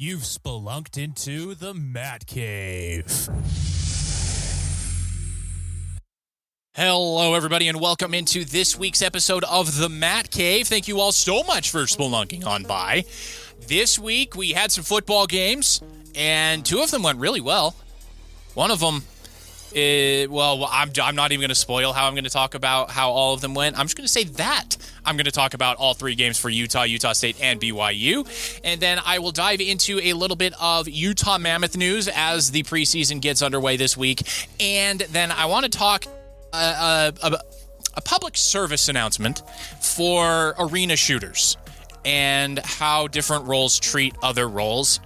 You've spelunked into the Mat Cave. Hello, everybody, and welcome into this week's episode of the Mat Cave. Thank you all so much for spelunking on by. This week, we had some football games, and two of them went really well. One of them, I'm not even going to spoil how I'm going to talk about how all of them went. I'm just going to say that I'm going to talk about all three games for Utah, Utah State, and BYU. And then I will dive into a little bit of Utah Mammoth news as the preseason gets underway this week. And then I want to talk a public service announcement for arena shooters and how different roles treat other roles.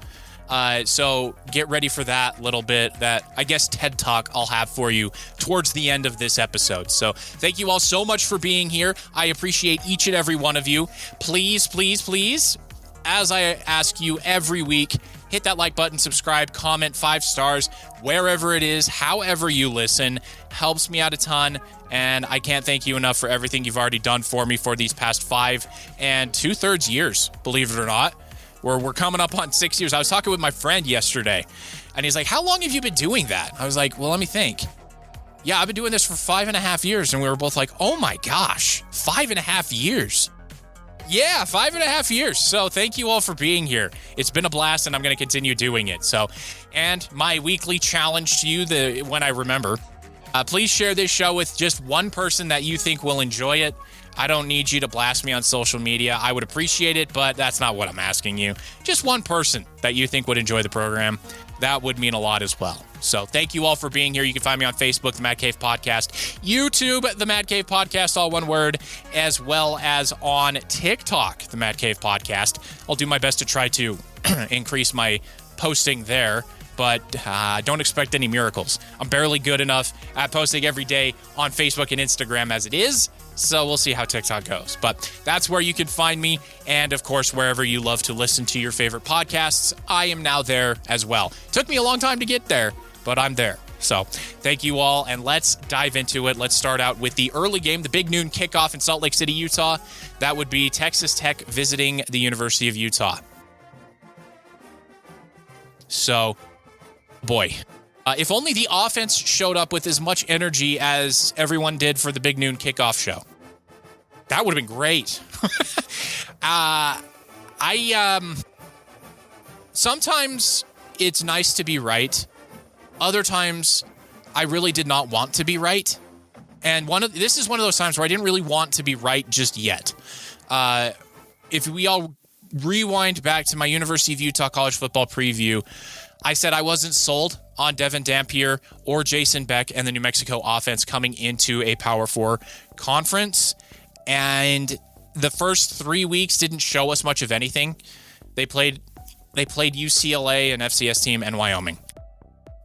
So get ready for that little bit, that I guess TED Talk I'll have for you towards the end of this episode. So thank you all so much for being here. I appreciate each and every one of you. Please, please, please, as I ask you every week, hit that like button, subscribe, comment 5 stars, wherever it is, however you listen. Helps me out a ton, and I can't thank you enough for everything you've already done for me for these past 5 2/3 years, believe it or not. We're coming up on 6 years. I was talking with my friend yesterday, and he's like, how long have you been doing that? I was like, well, let me think. Yeah, I've been doing this for 5.5 years, and we were both like, oh my gosh, 5.5 years. Yeah, 5.5 years. So thank you all for being here. It's been a blast, and I'm going to continue doing it. So, and my weekly challenge to you, when I remember, please share this show with just one person that you think will enjoy it. I don't need you to blast me on social media. I would appreciate it, but that's not what I'm asking you. Just one person that you think would enjoy the program. That would mean a lot as well. So thank you all for being here. You can find me on Facebook, The Mat Cave Podcast, YouTube, The Mat Cave Podcast, all one word, as well as on TikTok, The Mat Cave Podcast. I'll do my best to try to increase my posting there, but don't expect any miracles. I'm barely good enough at posting every day on Facebook and Instagram as it is. So we'll see how TikTok goes. But that's where you can find me. And, of course, wherever you love to listen to your favorite podcasts, I am now there as well. Took me a long time to get there, but I'm there. So thank you all, and let's dive into it. Let's start out with the early game, the big noon kickoff in Salt Lake City, Utah. That would be Texas Tech visiting the University of Utah. So, boy. If only the offense showed up with as much energy as everyone did for the big noon kickoff show. That would have been great. Sometimes it's nice to be right. Other times, I really did not want to be right. And this is one of those times where I didn't really want to be right just yet. If we all rewind back to my University of Utah college football preview, I said I wasn't sold on Devin Dampier or Jason Beck and the New Mexico offense coming into a Power 4 conference. And the first 3 weeks didn't show us much of anything. They played UCLA, an FCS team, and Wyoming.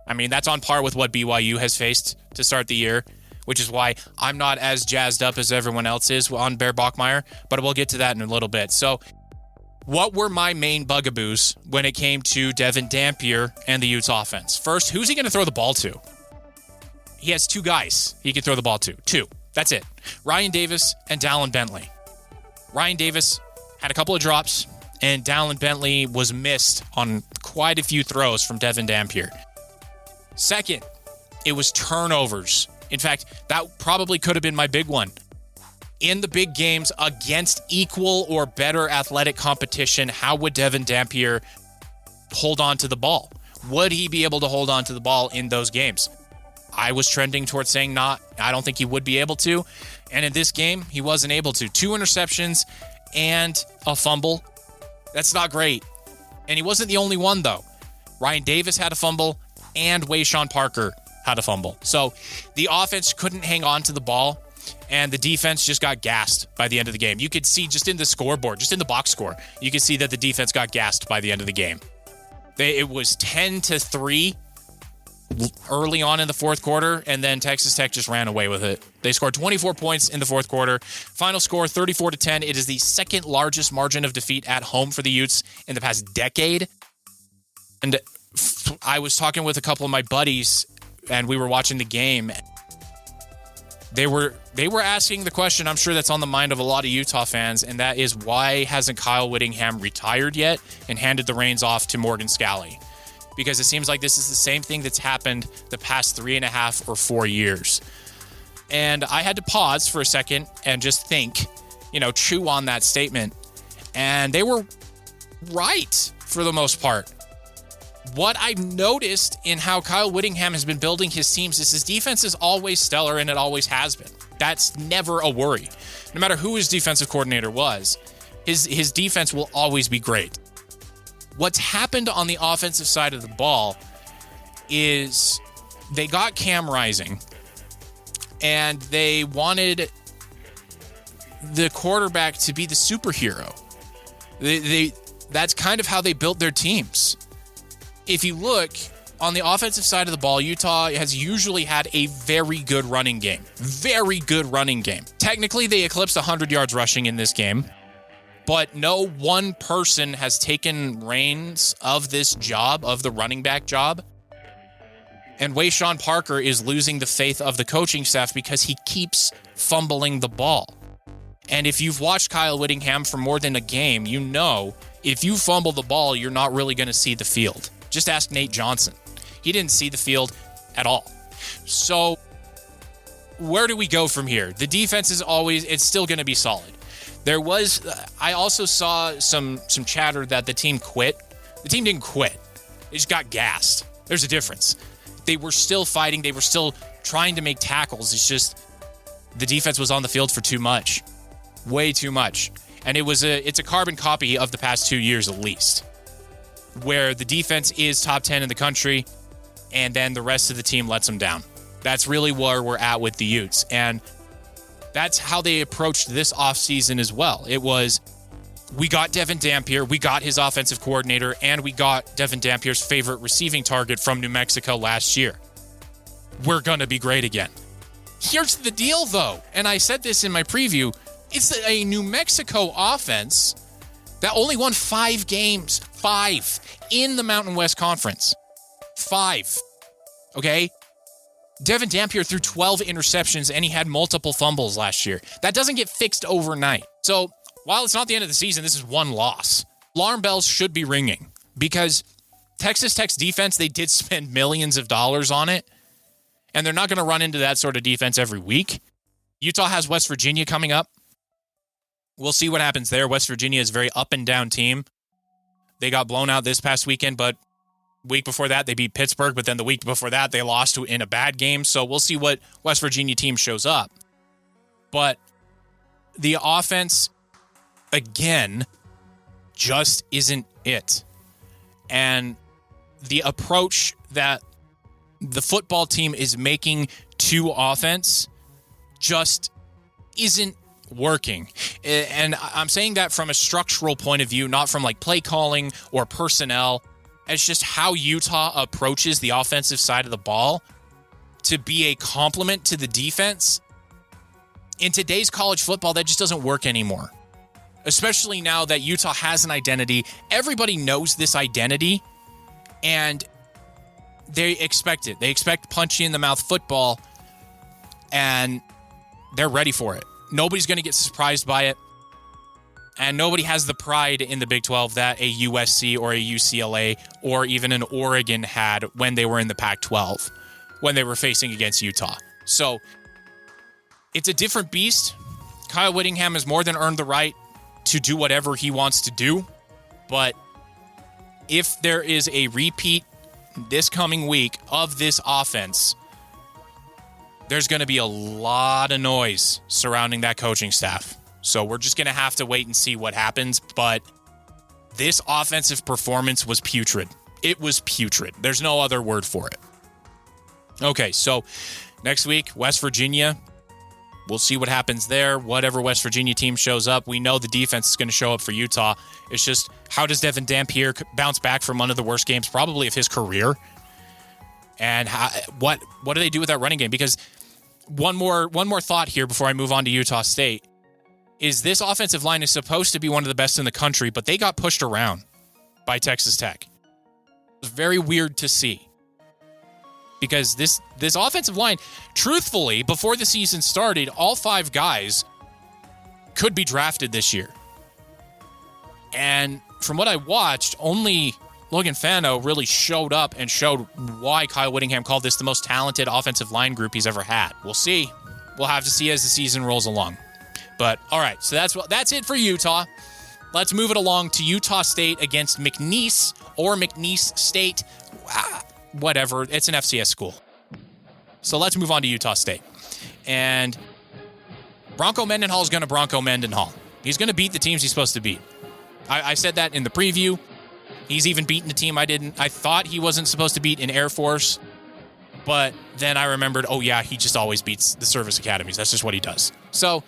I mean, that's on par with what BYU has faced to start the year, which is why I'm not as jazzed up as everyone else is on Bear Bachmeier, but we'll get to that in a little bit. So, what were my main bugaboos when it came to Devin Dampier and the Utes offense? First, who's he going to throw the ball to? He has 2 guys he can throw the ball to. 2. That's it. Ryan Davis and Dallin Bentley. Ryan Davis had a couple of drops, and Dallin Bentley was missed on quite a few throws from Devin Dampier. Second, it was turnovers. In fact, that probably could have been my big one. In the big games against equal or better athletic competition, how would Devin Dampier hold on to the ball? Would he be able to hold on to the ball in those games? I was trending towards saying not. I don't think he would be able to. And in this game, he wasn't able to. 2 interceptions and a fumble. That's not great. And he wasn't the only one, though. Ryan Davis had a fumble, and Wayshawn Parker had a fumble. So the offense couldn't hang on to the ball, and the defense just got gassed by the end of the game. You could see just in the scoreboard, just in the box score, you could see that the defense got gassed by the end of the game. It was 10-3 early on in the fourth quarter, and then Texas Tech just ran away with it. They scored 24 points in the fourth quarter. Final score, 34-10. It is the second largest margin of defeat at home for the Utes in the past decade. And I was talking with a couple of my buddies, and we were watching the game. They were asking the question, I'm sure that's on the mind of a lot of Utah fans, and that is, why hasn't Kyle Whittingham retired yet and handed the reins off to Morgan Scalley? Because it seems like this is the same thing that's happened the past 3.5 or 4 years. And I had to pause for a second and just think, chew on that statement. And they were right for the most part. What I've noticed in how Kyle Whittingham has been building his teams is his defense is always stellar, and it always has been. That's never a worry. No matter who his defensive coordinator was, his defense will always be great. What's happened on the offensive side of the ball is they got Cam Rising, and they wanted the quarterback to be the superhero. That's kind of how they built their teams. If you look on the offensive side of the ball, Utah has usually had a very good running game. Very good running game. Technically, they eclipsed 100 yards rushing in this game, but no one person has taken reins of this job, of the running back job. And Wayshawn Parker is losing the faith of the coaching staff because he keeps fumbling the ball. And if you've watched Kyle Whittingham for more than a game, you know if you fumble the ball, you're not really going to see the field. Just ask Nate Johnson. He didn't see the field at all. So where do we go from here? The defense is it's still going to be solid. I also saw some chatter that the team quit. The team didn't quit. They just got gassed. There's a difference. They were still fighting. They were still trying to make tackles. It's just the defense was on the field for too much. Way too much. And it's a carbon copy of the past 2 years at least, where the defense is top 10 in the country, and then the rest of the team lets them down. That's really where we're at with the Utes. And that's how they approached this offseason as well. It was, we got Devin Dampier, we got his offensive coordinator, and we got Devin Dampier's favorite receiving target from New Mexico last year. We're going to be great again. Here's the deal, though, and I said this in my preview, it's a New Mexico offense that only won 5 games. 5 in the Mountain West Conference. 5. Okay? Devin Dampier threw 12 interceptions, and he had multiple fumbles last year. That doesn't get fixed overnight. So while it's not the end of the season, this is one loss. Alarm bells should be ringing because Texas Tech's defense, they did spend millions of dollars on it, and they're not going to run into that sort of defense every week. Utah has West Virginia coming up. We'll see what happens there. West Virginia is a very up and down team. They got blown out this past weekend, but week before that, they beat Pittsburgh, but then the week before that, they lost in a bad game. So we'll see what West Virginia team shows up. But the offense, again, just isn't it. And the approach that the football team is making to offense just isn't working. And I'm saying that from a structural point of view, not from like play calling or personnel. It's just how Utah approaches the offensive side of the ball to be a complement to the defense. In today's college football, that just doesn't work anymore. Especially now that Utah has an identity. Everybody knows this identity, and they expect it. They expect punchy in the mouth football, and they're ready for it. Nobody's going to get surprised by it. And nobody has the pride in the Big 12 that a USC or a UCLA or even an Oregon had when they were in the Pac-12, when they were facing against Utah. So it's a different beast. Kyle Whittingham has more than earned the right to do whatever he wants to do. But if there is a repeat this coming week of this offense, there's going to be a lot of noise surrounding that coaching staff. So we're just going to have to wait and see what happens. But this offensive performance was putrid. It was putrid. There's no other word for it. Okay, so next week, West Virginia. We'll see what happens there. Whatever West Virginia team shows up, we know the defense is going to show up for Utah. It's just, how does Devin Dampier bounce back from one of the worst games probably of his career? And what do they do with that running game? Because one more thought here before I move on to Utah State is this offensive line is supposed to be one of the best in the country, but they got pushed around by Texas Tech. It was very weird to see. because this offensive line, truthfully, before the season started, all 5 guys could be drafted this year. And from what I watched, only Logan Fano really showed up and showed why Kyle Whittingham called this the most talented offensive line group he's ever had. We'll see. We'll have to see as the season rolls along. But all right, so that's it for Utah. Let's move it along to Utah State against McNeese or McNeese State. Whatever. It's an FCS school. So let's move on to Utah State. And Bronco Mendenhall is going to Bronco Mendenhall. He's going to beat the teams he's supposed to beat. I said that in the preview. He's even beaten a team I thought he wasn't supposed to beat in Air Force. But then I remembered, oh yeah, he just always beats the service academies. That's just what he does. So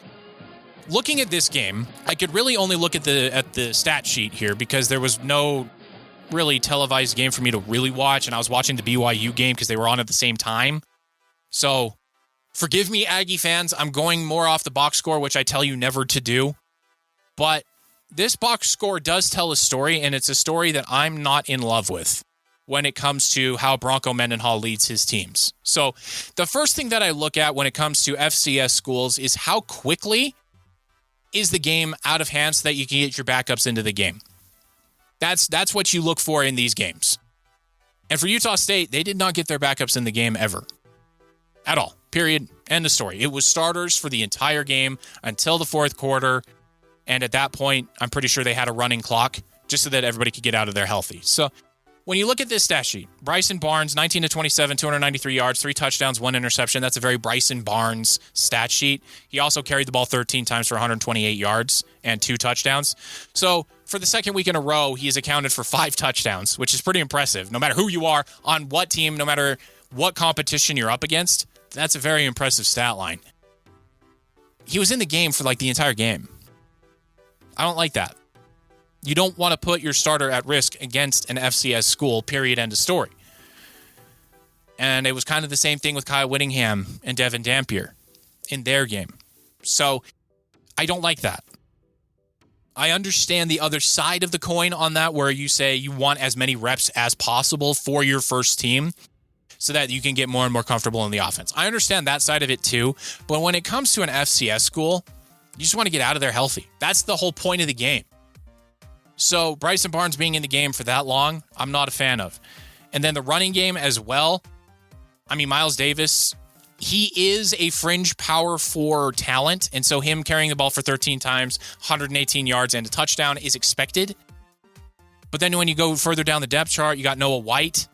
looking at this game, I could really only look at the stat sheet here because there was no really televised game for me to really watch, and I was watching the BYU game because they were on at the same time. So forgive me, Aggie fans. I'm going more off the box score, which I tell you never to do. But this box score does tell a story, and it's a story that I'm not in love with when it comes to how Bronco Mendenhall leads his teams. So the first thing that I look at when it comes to FCS schools is how quickly is the game out of hand so that you can get your backups into the game. That's what you look for in these games. And for Utah State, they did not get their backups in the game ever. At all. Period. End of story. It was starters for the entire game until the fourth quarter. And at that point, I'm pretty sure they had a running clock just so that everybody could get out of there healthy. So when you look at this stat sheet, Bryson Barnes, 19 to 27, 293 yards, 3 touchdowns, 1 interception. That's a very Bryson Barnes stat sheet. He also carried the ball 13 times for 128 yards and 2 touchdowns. So for the second week in a row, he has accounted for 5 touchdowns, which is pretty impressive. No matter who you are, on what team, no matter what competition you're up against, that's a very impressive stat line. He was in the game for like the entire game. I don't like that. You don't want to put your starter at risk against an FCS school, period, end of story. And it was kind of the same thing with Kyle Whittingham and Devin Dampier in their game. So I don't like that. I understand the other side of the coin on that, where you say you want as many reps as possible for your first team so that you can get more and more comfortable in the offense. I understand that side of it too. But when it comes to an FCS school, you just want to get out of there healthy. That's the whole point of the game. So Bryson Barnes being in the game for that long, I'm not a fan of. And then the running game as well. I mean, Miles Davis, he is a fringe power 4 talent. And so him carrying the ball for 13 times, 118 yards and a touchdown is expected. But then when you go further down the depth chart, you got Noah White,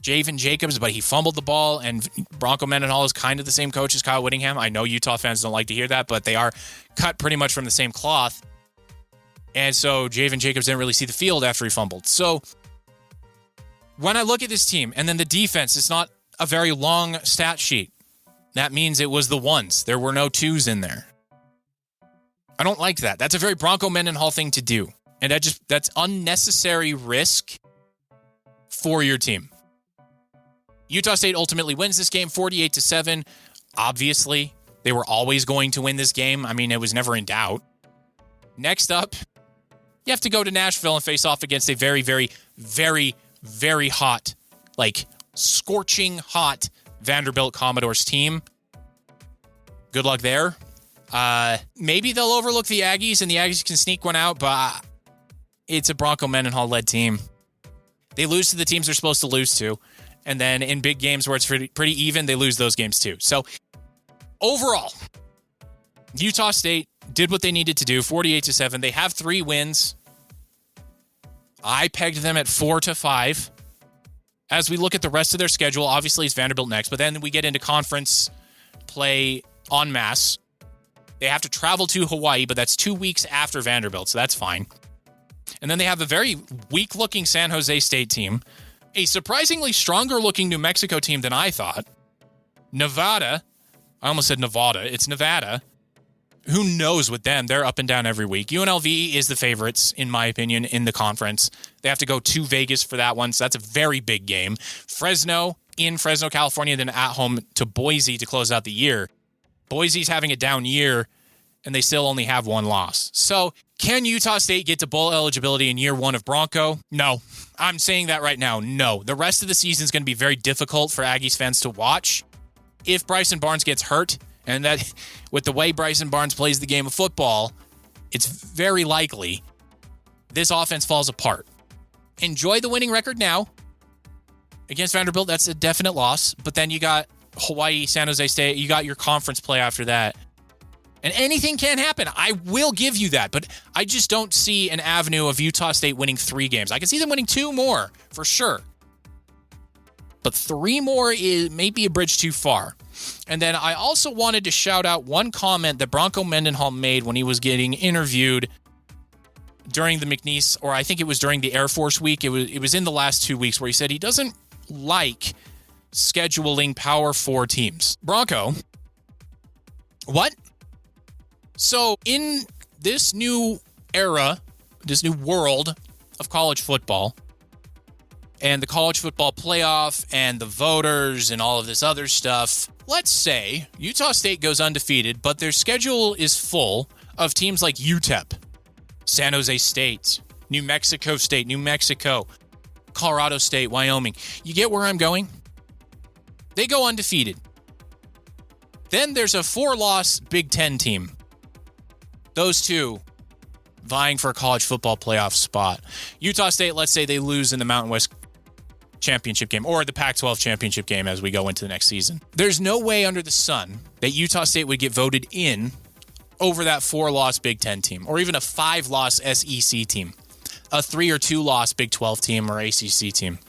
Javen Jacobs, but he fumbled the ball, and Bronco Mendenhall is kind of the same coach as Kyle Whittingham. I know Utah fans don't like to hear that, but they are cut pretty much from the same cloth. And so Javen Jacobs didn't really see the field after he fumbled. So when I look at this team, and then the defense, it's not a very long stat sheet. That means it was the ones. There were no 2s in there. I don't like that. That's a very Bronco Mendenhall thing to do. And that's unnecessary risk for your team. Utah State ultimately wins this game 48-7. Obviously, they were always going to win this game. I mean, it was never in doubt. Next up, you have to go to Nashville and face off against a very, very, very, very hot, like scorching hot Vanderbilt Commodores team. Good luck there. Maybe they'll overlook the Aggies and the Aggies can sneak one out, but it's a Bronco Mendenhall-led team. They lose to the teams they're supposed to lose to. And then in big games where it's pretty even, they lose those games too. So overall, Utah State did what they needed to do, 48-7. They have 3 wins. I pegged them at 4-5. As we look at the rest of their schedule, obviously it's Vanderbilt next, but then we get into conference play en masse. They have to travel to Hawaii, but that's 2 weeks after Vanderbilt, so that's fine. And then they have a very weak-looking San Jose State team, a surprisingly stronger-looking New Mexico team than I thought. Nevada. I almost said Nevada. It's Nevada. Who knows with them? They're up and down every week. UNLV is the favorites, in my opinion, in the conference. They have to go to Vegas for that one, so that's a very big game. Fresno in Fresno, California, then at home to Boise to close out the year. Boise's having a down year, and they still only have one loss. So can Utah State get to bowl eligibility in year one of Bronco? No. I'm saying that right now. No. The rest of the season is going to be very difficult for Aggies fans to watch. If Bryson Barnes gets hurt, and that with the way Bryson Barnes plays the game of football, it's very likely this offense falls apart. Enjoy the winning record now. Against Vanderbilt, that's a definite loss. But then you got Hawaii, San Jose State. You got your conference play after that. And anything can happen. I will give you that. But I just don't see an avenue of Utah State winning 3 games. I can see them winning 2 more, for sure. But 3 more may be a bridge too far. And then I also wanted to shout out one comment that Bronco Mendenhall made when he was getting interviewed during the McNeese, or I think it was during the Air Force Week. It was in the last 2 weeks where he said he doesn't like scheduling Power 4 teams. Bronco, what? So in this new era, this new world of college football, and the college football playoff and the voters and all of this other stuff, let's say Utah State goes undefeated, but their schedule is full of teams like UTEP, San Jose State, New Mexico State, New Mexico, Colorado State, Wyoming. You get where I'm going? They go undefeated. Then there's a 4-loss Big Ten team. Those two vying for a college football playoff spot. Utah State, let's say they lose in the Mountain West championship game or the Pac-12 championship game as we go into the next season. There's no way under the sun that Utah State would get voted in over that 4-loss Big Ten team or even a 5-loss SEC team, a 3 or 2-loss Big 12 team or ACC team.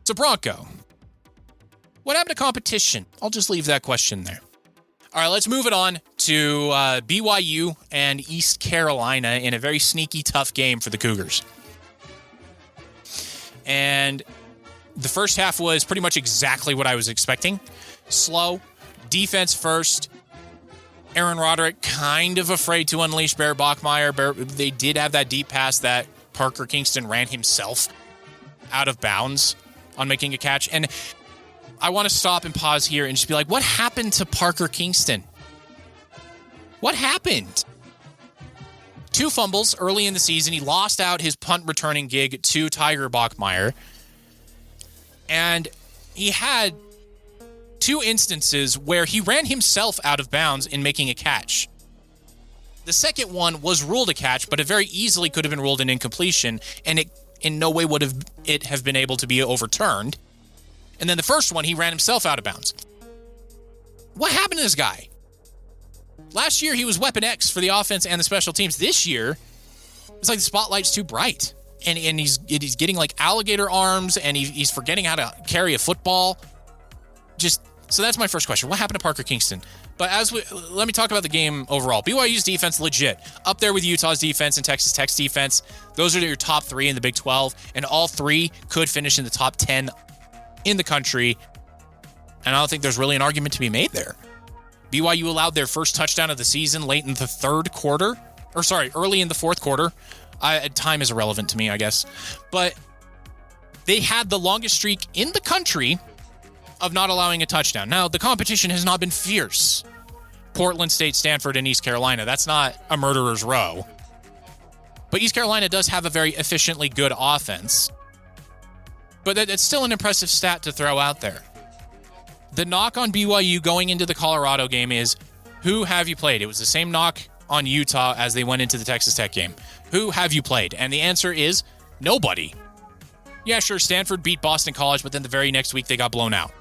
So Bronco, what happened to competition? I'll just leave that question there. All right, let's move it on to BYU and East Carolina in a very sneaky, tough game for the Cougars. And the first half was pretty much exactly what I was expecting. Slow, defense first. Aaron Roderick kind of afraid to unleash Bear Bachmeier. They did have that deep pass that Parker Kingston ran himself out of bounds on making a catch. And I want to stop and pause here and just be like, what happened to Parker Kingston? What happened? 2 fumbles early in the season. He lost out his punt returning gig to Tiger Bachmeier. And he had 2 instances where he ran himself out of bounds in making a catch. The second one was ruled a catch, but it very easily could have been ruled an incompletion, and it in no way would have been able to be overturned. And then the first one, he ran himself out of bounds. What happened to this guy? Last year, he was Weapon X for the offense and the special teams. This year, it's like the spotlight's too bright. And he's getting like alligator arms, and he's forgetting how to carry a football. So that's my first question. What happened to Parker Kingston? But let me talk about the game overall. BYU's defense, legit. Up there with Utah's defense and Texas Tech's defense. Those are your top 3 in the Big 12. And all 3 could finish in the top 10 in the country, and I don't think there's really an argument to be made there. BYU allowed their first touchdown of the season late in the early in the fourth quarter. Time is irrelevant to me, I guess. But they had the longest streak in the country of not allowing a touchdown. Now, the competition has not been fierce. Portland State, Stanford, and East Carolina, that's not a murderer's row. But East Carolina does have a very efficiently good offense. But it's still an impressive stat to throw out there. The knock on BYU going into the Colorado game is, who have you played? It was the same knock on Utah as they went into the Texas Tech game. Who have you played? And the answer is nobody. Yeah, sure, Stanford beat Boston College, but then the very next week they got blown out.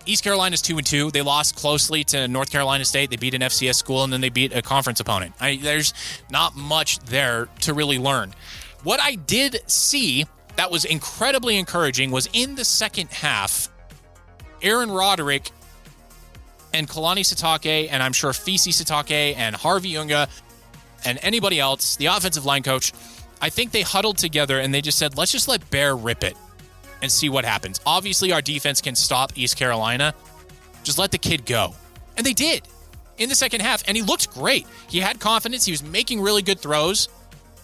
East Carolina's 2-2. They lost closely to North Carolina State. They beat an FCS school, and then they beat a conference opponent. There's not much there to really learn. What I did see that was incredibly encouraging was in the second half, Aaron Roderick and Kalani Sitake, and I'm sure Fisi Sitake and Harvey Unga and anybody else, the offensive line coach, I think they huddled together and they just said, let's just let Bear rip it and see what happens. Obviously, our defense can stop East Carolina. Just let the kid go. And they did in the second half, and he looked great. He had confidence. He was making really good throws.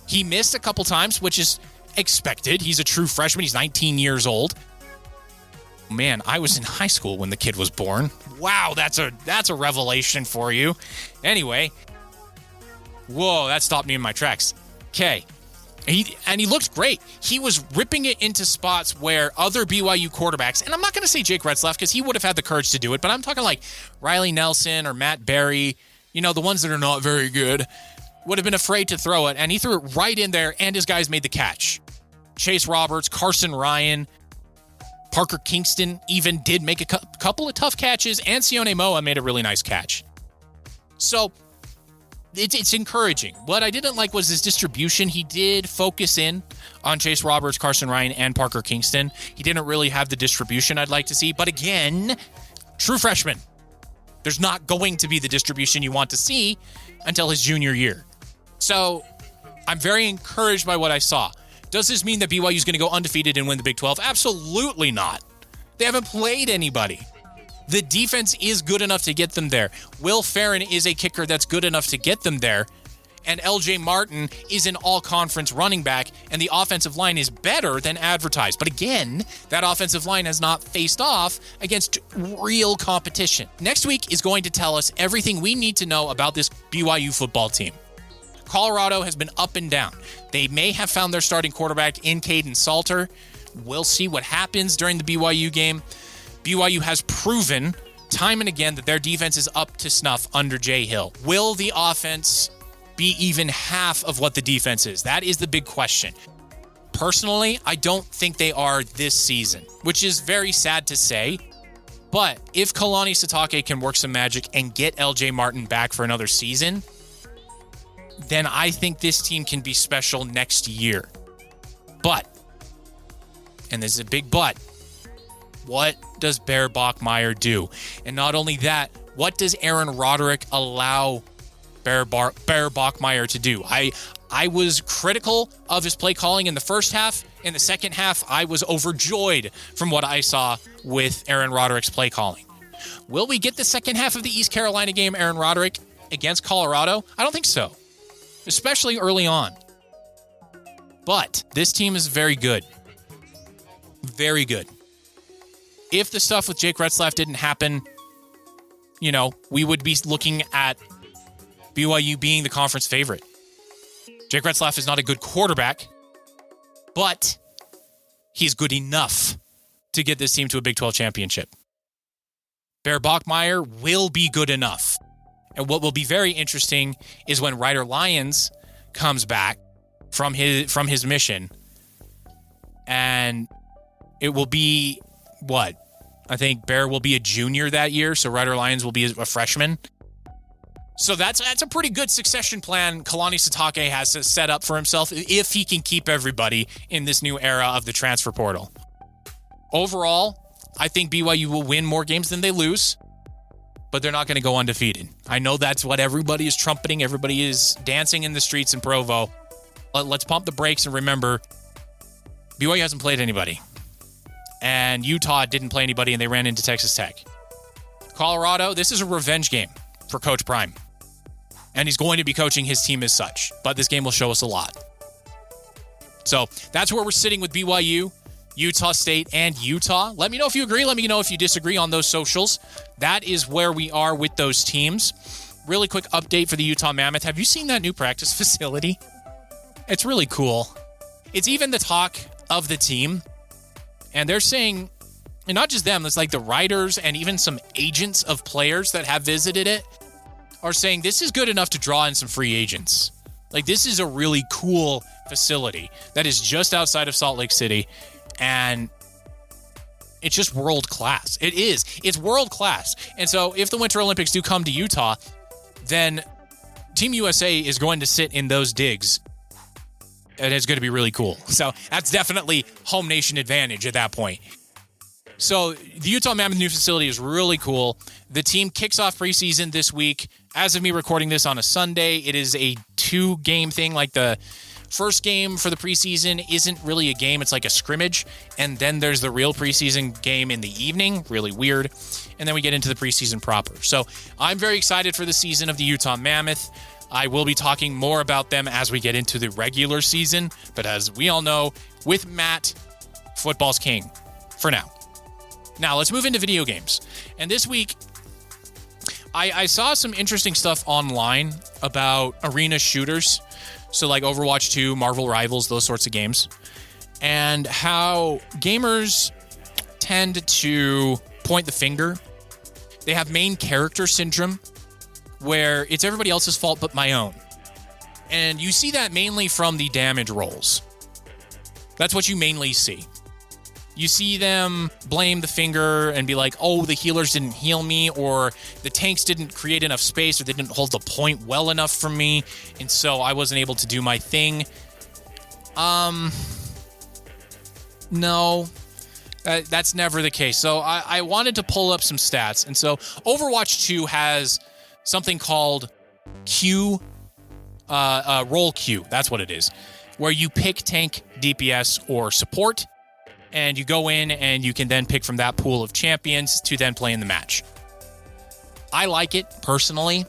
He missed a couple times, which is expected. He's a true freshman. He's 19 years old. Man, I was in high school when the kid was born. Wow, that's a revelation for you. Anyway, whoa, that stopped me in my tracks. Okay. He looked great. He was ripping it into spots where other BYU quarterbacks, and I'm not going to say Jake Retzlaff because he would have had the courage to do it, but I'm talking like Riley Nelson or Matt Berry, the ones that are not very good, would have been afraid to throw it, and he threw it right in there, and his guys made the catch. Chase Roberts, Carson Ryan, Parker Kingston even did make a couple of tough catches, and Sione Moa made a really nice catch. So it's encouraging. What I didn't like was his distribution. He did focus in on Chase Roberts, Carson Ryan, and Parker Kingston. He didn't really have the distribution I'd like to see. But again, true freshman. There's not going to be the distribution you want to see until his junior year. So I'm very encouraged by what I saw. Does this mean that BYU is going to go undefeated and win the Big 12? Absolutely not. They haven't played anybody. The defense is good enough to get them there. Will Farron is a kicker that's good enough to get them there. And LJ Martin is an all-conference running back, and the offensive line is better than advertised. But again, that offensive line has not faced off against real competition. Next week is going to tell us everything we need to know about this BYU football team. Colorado has been up and down. They may have found their starting quarterback in Caden Salter. We'll see what happens during the BYU game. BYU has proven time and again that their defense is up to snuff under Jay Hill. Will the offense be even half of what the defense is? That is the big question. Personally, I don't think they are this season, which is very sad to say. But if Kalani Sitake can work some magic and get LJ Martin back for another season, then I think this team can be special next year. But, and there's a big but, what does Bear Bachmeier do? And not only that, what does Aaron Roderick allow Bear Bachmeier to do? I was critical of his play calling in the first half. In the second half, I was overjoyed from what I saw with Aaron Roderick's play calling. Will we get the second half of the East Carolina game, Aaron Roderick, against Colorado? I don't think so, especially early on. But this team is very good. Very good. If the stuff with Jake Retzlaff didn't happen, we would be looking at BYU being the conference favorite. Jake Retzlaff is not a good quarterback, but he's good enough to get this team to a Big 12 championship. Bear Bachmeier will be good enough. And what will be very interesting is when Ryder Lyons comes back from his mission, and it will be what? I think Bear will be a junior that year, so Ryder Lyons will be a freshman. So that's a pretty good succession plan Kalani Sitake has set up for himself if he can keep everybody in this new era of the transfer portal. Overall, I think BYU will win more games than they lose, but they're not going to go undefeated. I know that's what everybody is trumpeting. Everybody is dancing in the streets in Provo. Let's pump the brakes and remember, BYU hasn't played anybody. And Utah didn't play anybody, and they ran into Texas Tech. Colorado, this is a revenge game for Coach Prime. And he's going to be coaching his team as such. But this game will show us a lot. So that's where we're sitting with BYU, Utah State, and Utah. Let me know if you agree. Let me know if you disagree on those socials. That is where we are with those teams. Really quick update for the Utah Mammoth. Have you seen that new practice facility? It's really cool. It's even the talk of the team. And they're saying, and not just them, it's like the writers and even some agents of players that have visited it are saying this is good enough to draw in some free agents. Like, this is a really cool facility that is just outside of Salt Lake City, and it's just world class. It is. It's world class. And so if the Winter Olympics do come to Utah, then Team USA is going to sit in those digs. And it's going to be really cool. So that's definitely home nation advantage at that point. So the Utah Mammoth new facility is really cool. The team kicks off preseason this week. As of me recording this on a Sunday, it is a 2-game thing. Like, the first game for the preseason isn't really a game. It's like a scrimmage. And then there's the real preseason game in the evening. Really weird. And then we get into the preseason proper. So I'm very excited for the season of the Utah Mammoth. I will be talking more about them as we get into the regular season. But as we all know, with Matt, football's king for now. Now, let's move into video games. And this week, I saw some interesting stuff online about arena shooters. So like Overwatch 2, Marvel Rivals, those sorts of games. And how gamers tend to point the finger. They have main character syndrome, where it's everybody else's fault but my own. And you see that mainly from the damage rolls. That's what you mainly see. You see them blame the finger and be like, oh, the healers didn't heal me, or the tanks didn't create enough space, or they didn't hold the point well enough for me, and so I wasn't able to do my thing. No, that's never the case. So I wanted to pull up some stats. And so Overwatch 2 has something called roll queue. That's what it is, where you pick tank, DPS, or support. And you go in and you can then pick from that pool of champions to then play in the match. I like it personally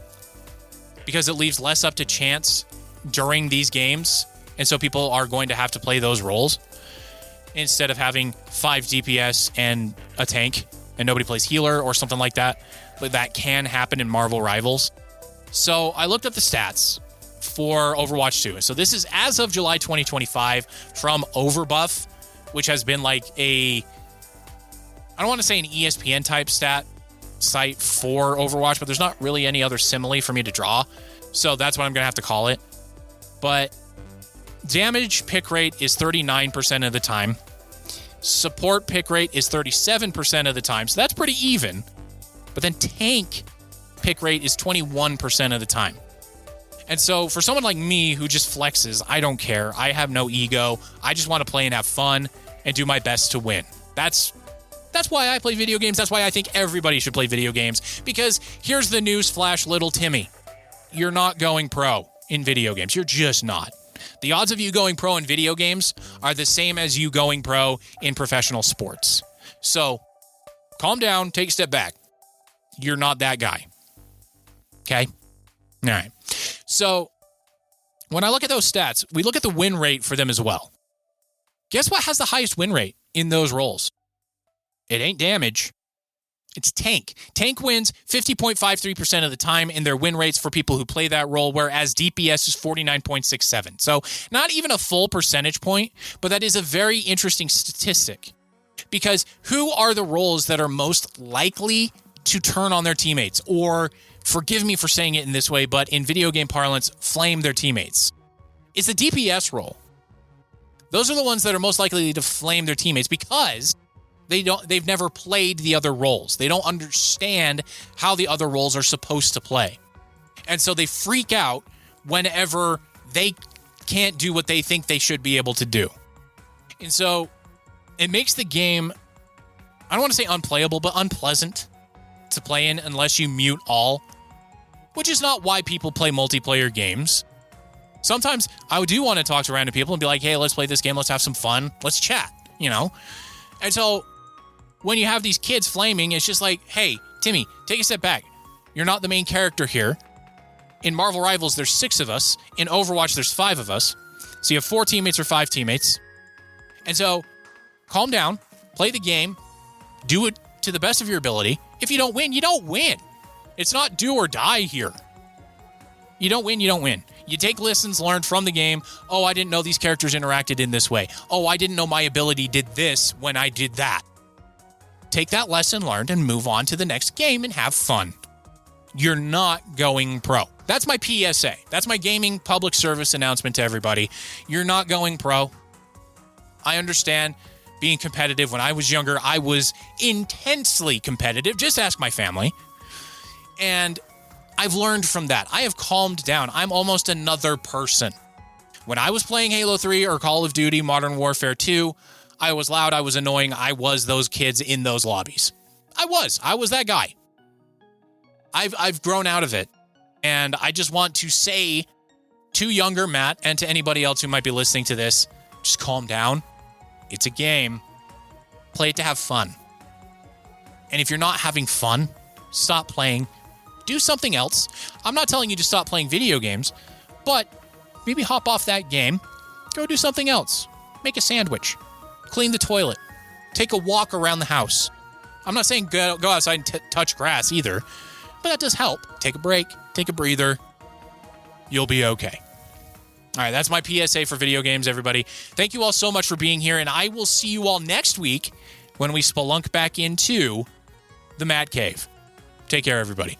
because it leaves less up to chance during these games. And so people are going to have to play those roles instead of having 5 DPS and a tank and nobody plays healer or something like that. But that can happen in Marvel Rivals. So I looked up the stats for Overwatch 2. So this is as of July 2025 from Overbuff, which has been like I don't want to say an ESPN type stat site for Overwatch, but there's not really any other simile for me to draw. So that's what I'm going to have to call it. But damage pick rate is 39% of the time. Support pick rate is 37% of the time. So that's pretty even. But then tank pick rate is 21% of the time. And so for someone like me who just flexes, I don't care. I have no ego. I just want to play and have fun and do my best to win. That's why I play video games. That's why I think everybody should play video games. Because here's the news flash, little Timmy. You're not going pro in video games. You're just not. The odds of you going pro in video games are the same as you going pro in professional sports. So calm down, take a step back. You're not that guy. Okay? All right. So when I look at those stats, we look at the win rate for them as well. Guess what has the highest win rate in those roles? It ain't damage. It's tank. Tank wins 50.53% of the time in their win rates for people who play that role, whereas DPS is 49.67. So not even a full percentage point, but that is a very interesting statistic. Because who are the roles that are most likely to turn on their teammates, or forgive me for saying it in this way, but in video game parlance, flame their teammates? It's the DPS role. Those are the ones that are most likely to flame their teammates because they've never played the other roles. They don't understand how the other roles are supposed to play. And so they freak out whenever they can't do what they think they should be able to do. And so it makes the game, I don't want to say unplayable, but unpleasant to play in unless you mute all, which is not why people play multiplayer games. Sometimes I do want to talk to random people and be like, hey, let's play this game. Let's have some fun. Let's chat, you know? And so when you have these kids flaming, it's just like, hey, Timmy, take a step back. You're not the main character here. In Marvel Rivals, there's 6 of us. In Overwatch, there's 5 of us. So you have 4 teammates or 5 teammates. And so calm down, play the game, do it to the best of your ability. If you don't win, you don't win. It's not do or die here. You don't win, you don't win. You take lessons learned from the game. Oh, I didn't know these characters interacted in this way. Oh, I didn't know my ability did this when I did that. Take that lesson learned and move on to the next game and have fun. You're not going pro. That's my PSA. That's my gaming public service announcement to everybody. You're not going pro. I understand being competitive. When I was younger, I was intensely competitive. Just ask my family. And I've learned from that. I have calmed down. I'm almost another person. When I was playing Halo 3 or Call of Duty Modern Warfare 2, I was loud, I was annoying, I was those kids in those lobbies. I was that guy. I've grown out of it. And I just want to say to younger Matt and to anybody else who might be listening to this, just calm down. It's a game. Play it to have fun. And if you're not having fun, stop playing. Do something else. I'm not telling you to stop playing video games, but maybe hop off that game, go do something else. Make a sandwich, clean the toilet, take a walk around the house, I'm not saying go outside and touch grass either, but that does help. Take a break, take a breather. You'll be okay. All right, that's my PSA for video games, everybody. Thank you all so much for being here, and I will see you all next week when we spelunk back into the Matt Cave. Take care, everybody.